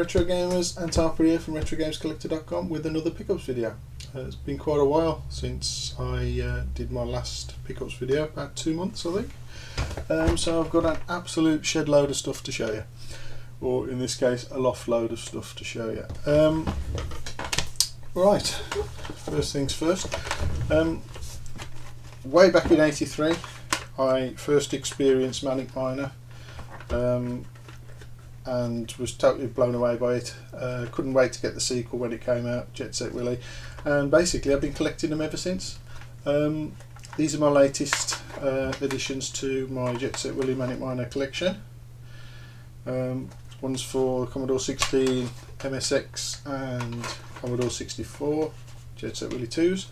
Retro Gamers, and Harper here from Retrogamescollector.com with another pickups video. It's been quite a while since I did my last pickups video, about 2 months I think. So I've got an absolute shed load of stuff to show you, or in this case a loft load of stuff to show you. Right, first things first. Way back in '83 I first experienced Manic Miner and was totally blown away by it. Couldn't wait to get the sequel when it came out, Jet Set Willy, and basically I've been collecting them ever since. These are my latest additions to my Jet Set Willy Manic Miner collection. One's for Commodore 16, MSX and Commodore 64, Jet Set Willy 2s,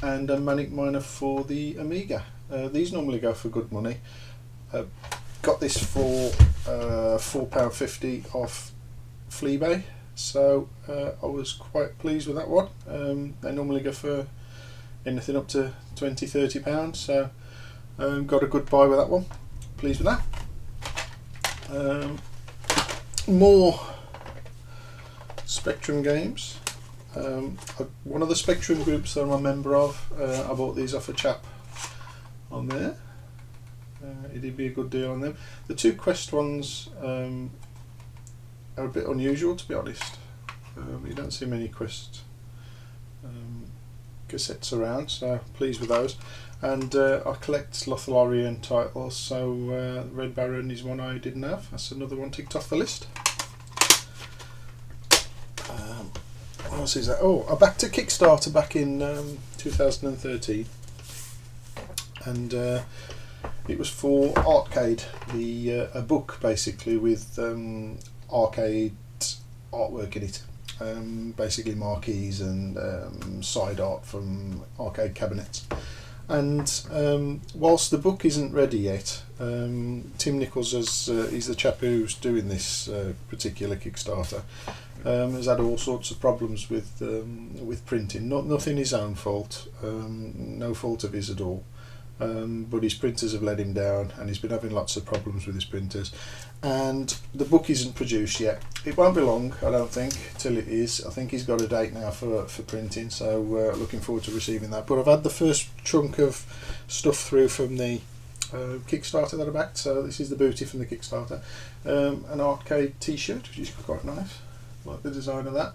and a Manic Miner for the Amiga. These normally go for good money. Got this for £4.50 off Fleabay, so I was quite pleased with that one. They normally go for anything up to £20–30, so got a good buy with that one. Pleased with that. More Spectrum games. One of the Spectrum groups that I'm a member of, I bought these off a chap on there. It'd be a good deal on them. The two Quest ones are a bit unusual, to be honest. You don't see many Quest cassettes around, so pleased with those. And I collect Lothlorien titles, so Red Baron is one I didn't have. That's another one ticked off the list. What else is that? Oh, I backed a Kickstarter back in 2013, and it was for Arcade, a book basically with arcade artwork in it, basically marquees and side art from arcade cabinets. And whilst the book isn't ready yet, Tim Nichols he's the chap who's doing this particular Kickstarter, has had all sorts of problems with printing. Nothing his own fault, no fault of his at all. But his printers have let him down, and he's been having lots of problems with his printers, and the book isn't produced yet. It won't be long, I don't think, till it is. I think he's got a date now for printing, so looking forward to receiving that. But I've had the first chunk of stuff through from the Kickstarter that I backed, so this is the booty from the Kickstarter. An arcade t-shirt, which is quite nice, like the design of that.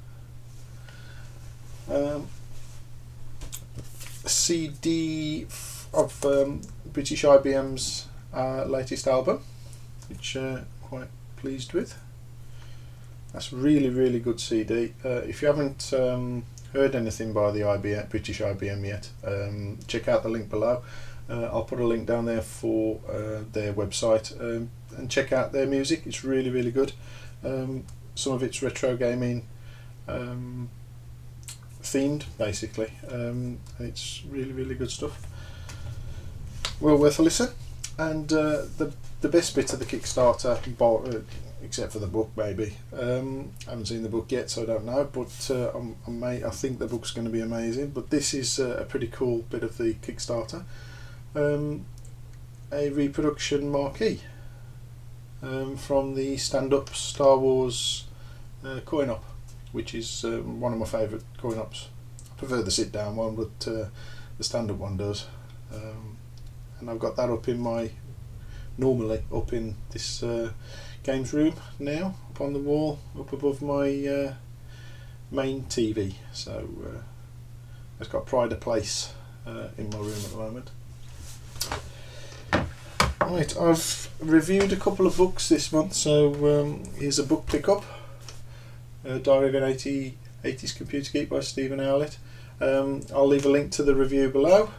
A CD of British IBM's latest album, which I'm quite pleased with. That's really good CD. If you haven't heard anything by the British IBM yet, check out the link below. I'll put a link down there for their website, and check out their music. It's really good. Some of it's retro gaming themed, basically. It's really good stuff. Well worth a listen. And the best bit of the Kickstarter, except for the book maybe, I haven't seen the book yet, so I don't know, but I think the book's going to be amazing. But this is a pretty cool bit of the Kickstarter. A reproduction marquee from the stand-up Star Wars coin-op, which is one of my favourite coin-ops. I prefer the sit-down one, but the stand-up one does. And I've got that normally up in this games room now, up on the wall, up above my main TV. So it's got pride of place in my room at the moment. Right, I've reviewed a couple of books this month, so here's a book pickup. Diary of an 80s Computer Geek by Stephen Owlett. I'll leave a link to the review below.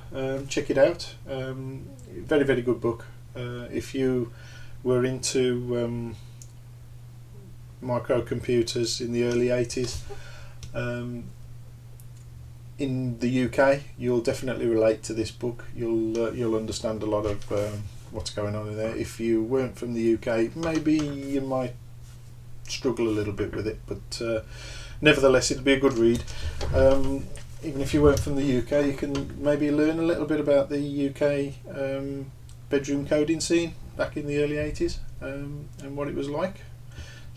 Check it out. Very good book. If you were into microcomputers in the early 80s in the UK, you'll definitely relate to this book. You'll understand a lot of what's going on in there. If you weren't from the UK, maybe you might struggle a little bit with it, but nevertheless it'll be a good read. Even if you weren't from the UK, you can maybe learn a little bit about the UK bedroom coding scene back in the early 80s, and what it was like.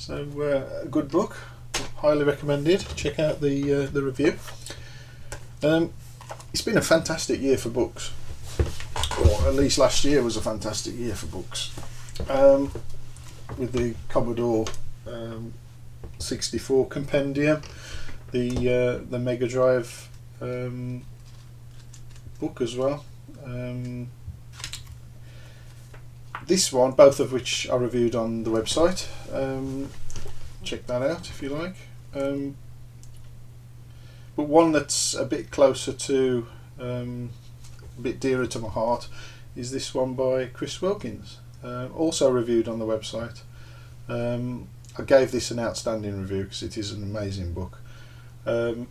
So a good book, highly recommended. Check out the review. It's been a fantastic year for books, or at least last year was a fantastic year for books. With the Commodore 64 compendium, the Mega Drive book as well. This one, both of which are reviewed on the website. Check that out if you like. But one that's a bit closer to, a bit dearer to my heart, is this one by Chris Wilkins, also reviewed on the website. I gave this an outstanding review because it is an amazing book. I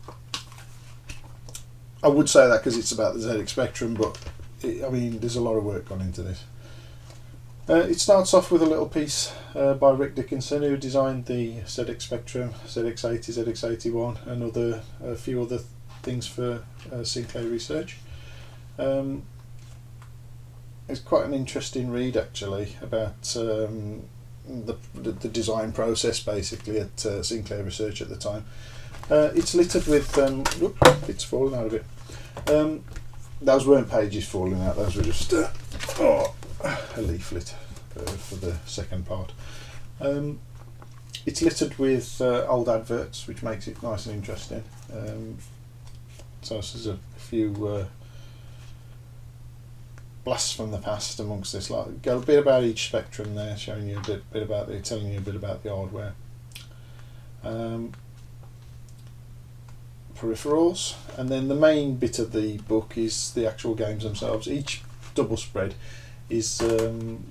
would say that because it's about the ZX Spectrum, but I mean, there's a lot of work gone into this. It starts off with a little piece by Rick Dickinson, who designed the ZX Spectrum, ZX80, ZX81 and a few other things for Sinclair Research. It's quite an interesting read actually about the design process basically at Sinclair Research at the time. It's littered with it's fallen out of it. Those weren't pages falling out, those were just a leaflet for the second part. It's littered with old adverts, which makes it nice and interesting. So there's a few blasts from the past amongst this. Like, go a bit about each Spectrum there, showing you a bit about telling you a bit about the hardware. Peripherals, and then the main bit of the book is the actual games themselves. Each double spread is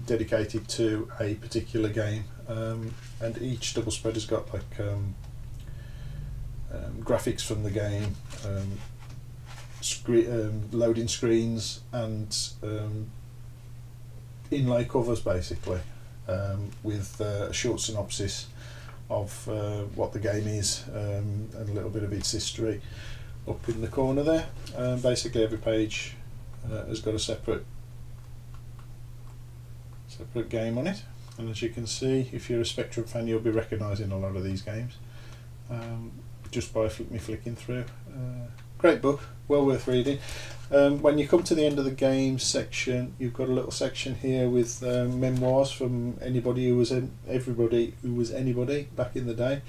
dedicated to a particular game, and each double spread has got like graphics from the game, loading screens, and inlay covers basically, with a short synopsis of what the game is, and a little bit of its history up in the corner there. Basically every page has got a separate game on it, and as you can see, if you're a Spectrum fan, you'll be recognising a lot of these games just by flicking through. Great book, well worth reading. When you come to the end of the games section, you've got a little section here with memoirs from everybody who was anybody back in the day.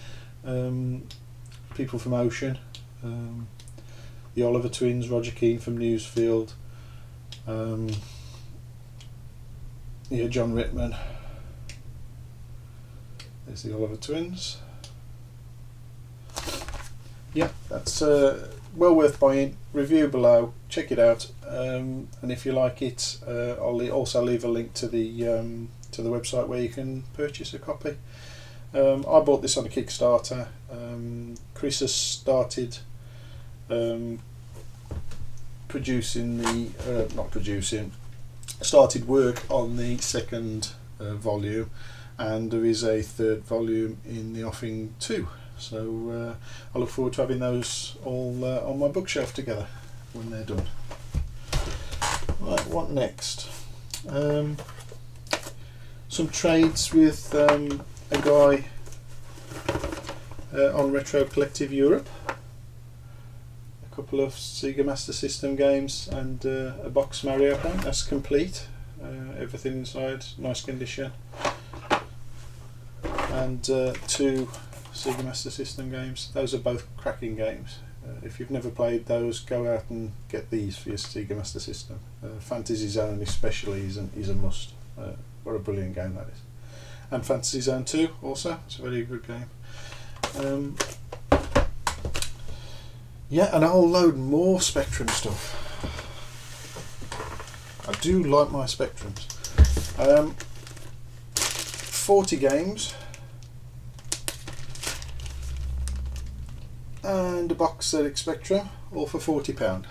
People from Ocean, the Oliver twins, Roger Keane from Newsfield, John Rittman. There's the Oliver twins. Yeah, that's well worth buying. Review below, check it out, and if you like it, I'll also leave a link to the website where you can purchase a copy. I bought this on a Kickstarter. Chris has started started work on the second volume, and there is a third volume in the offing too. So I look forward to having those all on my bookshelf together when they're done. Right, what next? Some trades with a guy on Retro Collective Europe. A couple of Sega Master System games and a box Mario Paint. That's complete. Everything inside, nice condition. And two Sega Master System games. Those are both cracking games. If you've never played those, go out and get these for your Sega Master System. Fantasy Zone especially is a must. What a brilliant game that is. And Fantasy Zone 2 also, it's a very good game. Yeah, and a whole load more Spectrum stuff. I do like my Spectrums. 40 games. And a box ZX Spectrum, all for £40.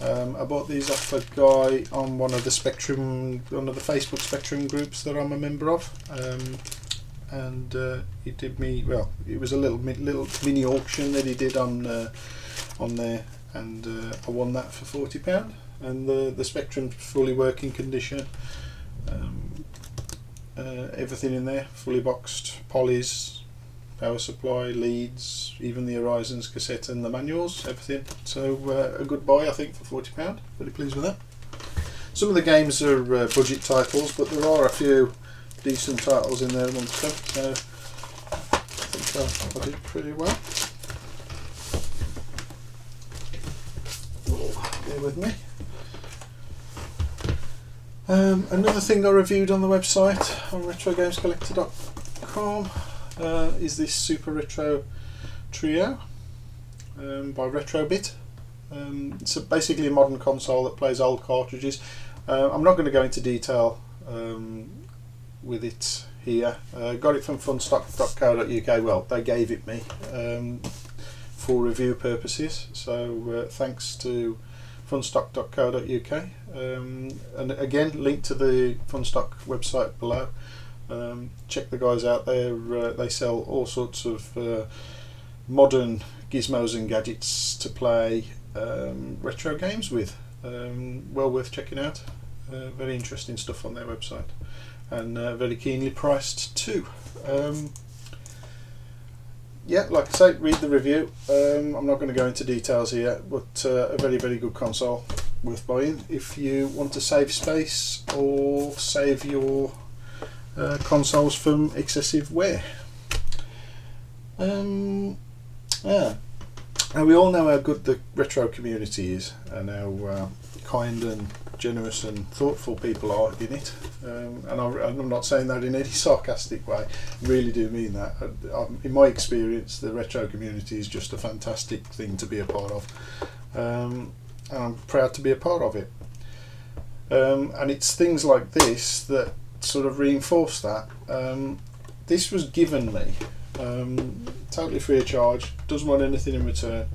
I bought these off a guy on one of the Facebook Spectrum groups that I'm a member of, and he did me, well, it was a little mini auction that he did on there, and I won that for £40. And the Spectrum's fully working condition. everything in there, fully boxed, polys, power supply, leads, even the Horizons cassette and the manuals, everything. So a good buy, I think, for £40. Very pleased with that. Some of the games are budget titles, but there are a few decent titles in there amongst them, so I think I did pretty well. Bear with me. Another thing I reviewed on the website on retrogamescollector.com is this Super Retro Trio by Retrobit. It's basically a modern console that plays old cartridges. I'm not going to go into detail with it here. Got it from funstock.co.uk. Well, they gave it me for review purposes, so thanks to funstock.co.uk, and again, link to the Funstock website below. Check the guys out there. They sell all sorts of modern gizmos and gadgets to play retro games with. Well worth checking out. Very interesting stuff on their website, and very keenly priced too. Yeah, like I say, read the review. I'm not going to go into details here, but a very, very good console, worth buying if you want to save space or save your consoles from excessive wear. And we all know how good the retro community is, and how kind and generous and thoughtful people are in it, and I'm not saying that in any sarcastic way. I really do mean that. In my experience, the retro community is just a fantastic thing to be a part of, and I'm proud to be a part of it. And it's things like this that sort of reinforce that. This was given me totally free of charge, doesn't want anything in return,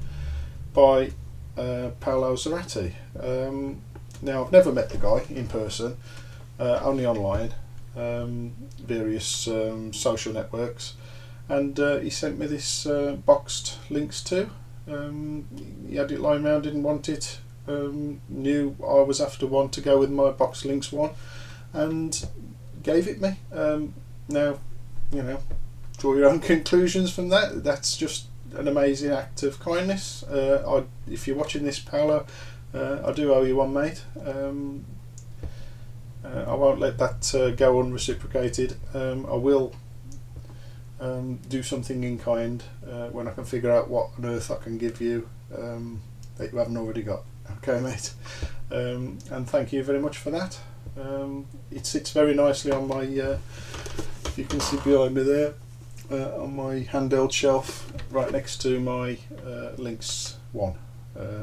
by Paolo Zarati. Now, I've never met the guy in person, only online, various social networks, and he sent me this boxed Lynx 2. He had it lying around, didn't want it, knew I was after one to go with my boxed Lynx 1, and gave it me. Now, you know, draw your own conclusions from that. That's just an amazing act of kindness. If you're watching this, Paolo, I do owe you one, mate. I won't let that go unreciprocated. I will do something in kind when I can figure out what on earth I can give you that you haven't already got. Okay, mate. And thank you very much for that. It sits very nicely on my, if you can see behind me there, on my handheld shelf right next to my Lynx 1.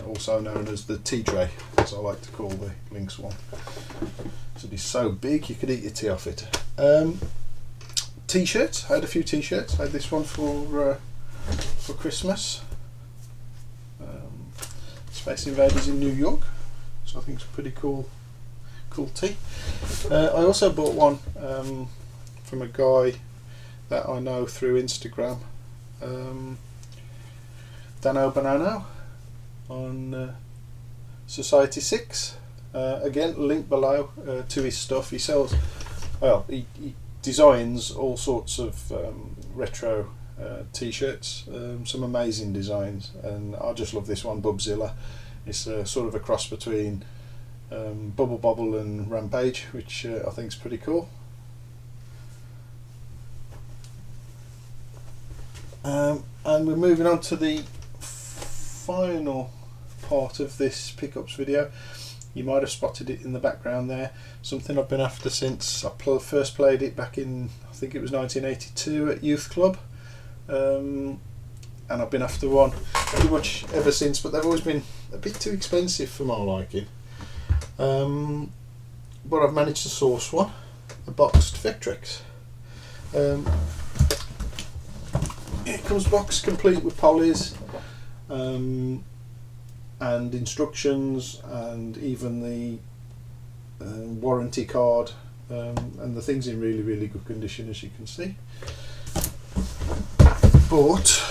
Also known as the tea tray, as I like to call the Lynx 1. So it is so big you could eat your tea off it. T-shirts. I had a few T-shirts. I had this one for Christmas. Space Invaders in New York. So I think it's a pretty cool tee. I also bought one from a guy that I know through Instagram, Dano Banano, on Society 6. Again, link below to his stuff. He sells, well, he designs all sorts of retro t-shirts, some amazing designs, and I just love this one, Bubzilla. It's sort of a cross between Bubble Bobble and Rampage, which I think is pretty cool. And we're moving on to the final part of this pickups video. You might have spotted it in the background there. Something I've been after since I first played it back in, I think it was 1982 at Youth Club, and I've been after one pretty much ever since, but they've always been a bit too expensive for my liking. But I've managed to source one, a boxed Vectrex. It comes boxed complete with polys, and instructions, and even the warranty card, and the thing's in really, really good condition, as you can see. But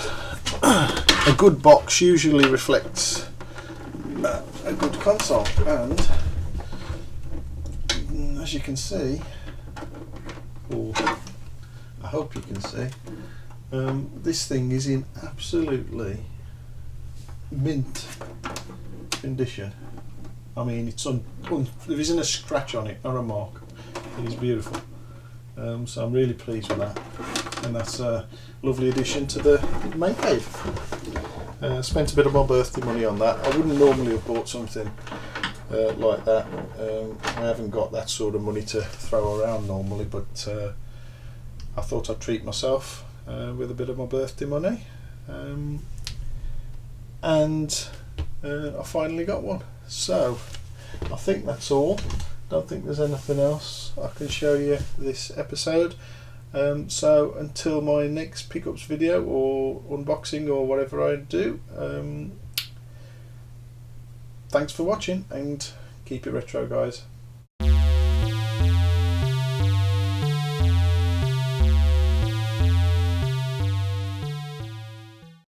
a good box usually reflects a good console, and as you can see, or I hope you can see. This thing is in absolutely mint condition. I mean, it's there isn't a scratch on it, or a mark. It is beautiful. So I'm really pleased with that, and that's a lovely addition to the man cave. Spent a bit of my birthday money on that. I wouldn't normally have bought something like that. I haven't got that sort of money to throw around normally, but I thought I'd treat myself with a bit of my birthday money, and I finally got one. So I think that's all. Don't think there's anything else I can show you this episode. So until my next pickups video or unboxing or whatever I do, thanks for watching, and keep it retro, guys.